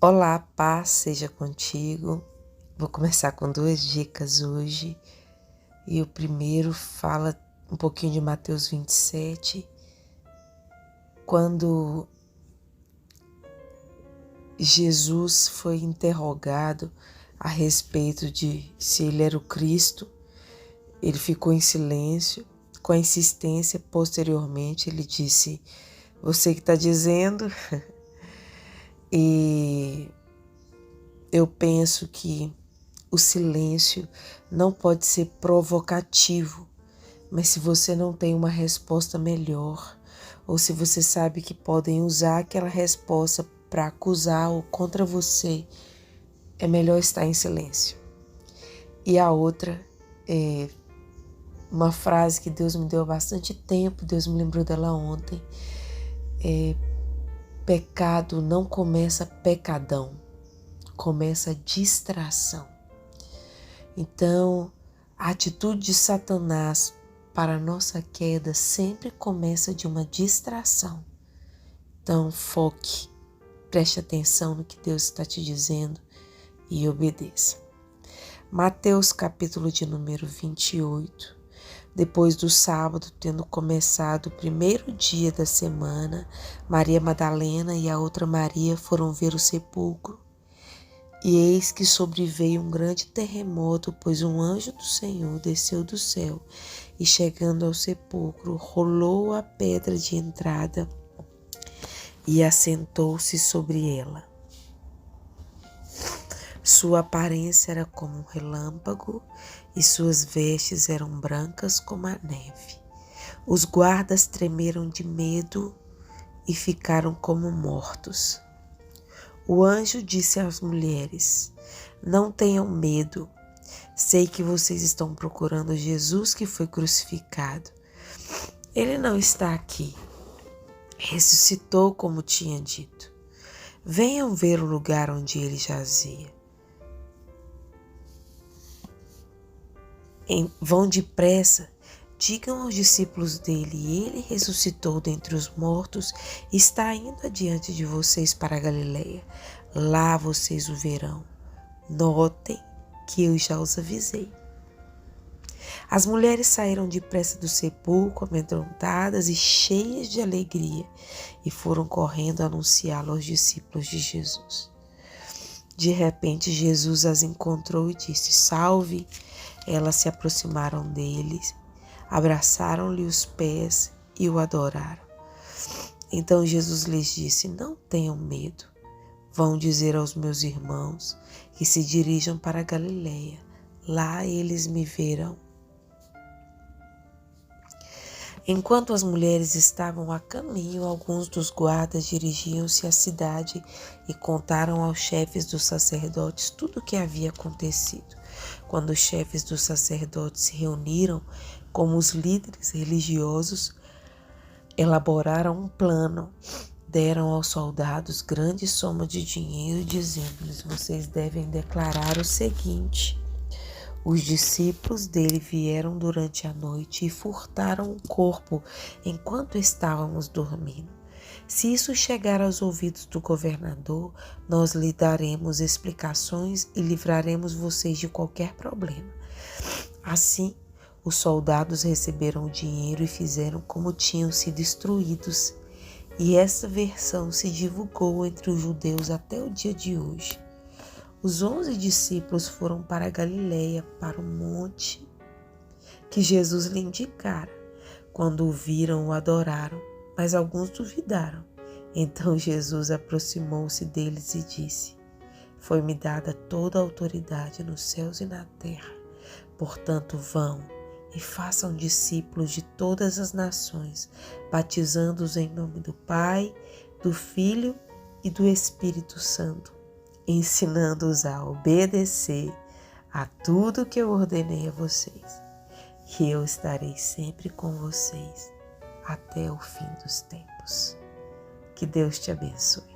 Olá, paz seja contigo. Vou começar com 2 dicas hoje. E o primeiro fala um pouquinho de Mateus 27, quando Jesus foi interrogado a respeito de se ele era o Cristo. Ele ficou em silêncio. Com a insistência, posteriormente, ele disse: "Você que está dizendo." E eu penso que o silêncio não pode ser provocativo, mas se você não tem uma resposta melhor, ou se você sabe que podem usar aquela resposta para acusar ou contra você, é melhor estar em silêncio. E a outra é uma frase que Deus me deu há bastante tempo, Deus me lembrou dela ontem. Pecado não começa pecadão, começa distração. Então, a atitude de Satanás para a nossa queda sempre começa de uma distração. Então, foque, preste atenção no que Deus está te dizendo e obedeça. Mateus capítulo de número 28. Depois do sábado, tendo começado o primeiro dia da semana, Maria Madalena e a outra Maria foram ver o sepulcro. E eis que sobreveio um grande terremoto, pois um anjo do Senhor desceu do céu e, chegando ao sepulcro, rolou a pedra de entrada e assentou-se sobre ela. Sua aparência era como um relâmpago e suas vestes eram brancas como a neve. Os guardas tremeram de medo e ficaram como mortos. O anjo disse às mulheres: "Não tenham medo. Sei que vocês estão procurando Jesus que foi crucificado. Ele não está aqui. Ressuscitou como tinha dito. Venham ver o lugar onde ele jazia. Vão depressa, digam aos discípulos dele: ele ressuscitou dentre os mortos e está indo adiante de vocês para a Galileia. Lá vocês o verão. Notem que eu já os avisei." As mulheres saíram depressa do sepulcro, amedrontadas e cheias de alegria, e foram correndo anunciá-lo aos discípulos de Jesus. De repente, Jesus as encontrou e disse: "Salve!" Elas se aproximaram deles, abraçaram-lhe os pés e o adoraram. Então Jesus lhes disse: "Não tenham medo. Vão dizer aos meus irmãos que se dirijam para a Galileia. Lá eles me verão." Enquanto as mulheres estavam a caminho, alguns dos guardas dirigiam-se à cidade e contaram aos chefes dos sacerdotes tudo o que havia acontecido. Quando os chefes dos sacerdotes se reuniram, como os líderes religiosos, elaboraram um plano. Deram aos soldados grande soma de dinheiro, dizendo-lhes: "Vocês devem declarar o seguinte: os discípulos dele vieram durante a noite e furtaram o corpo enquanto estávamos dormindo. Se isso chegar aos ouvidos do governador, nós lhe daremos explicações e livraremos vocês de qualquer problema." Assim, os soldados receberam o dinheiro e fizeram como tinham sido instruídos. E essa versão se divulgou entre os judeus até o dia de hoje. Os 11 discípulos foram para a Galileia, para o monte que Jesus lhe indicara. Quando o viram, o adoraram, mas alguns duvidaram. Então Jesus aproximou-se deles e disse: "Foi-me dada toda a autoridade nos céus e na terra. Portanto, vão e façam discípulos de todas as nações, batizando-os em nome do Pai, do Filho e do Espírito Santo, ensinando-os a obedecer a tudo que eu ordenei a vocês. E eu estarei sempre com vocês até o fim dos tempos." Que Deus te abençoe.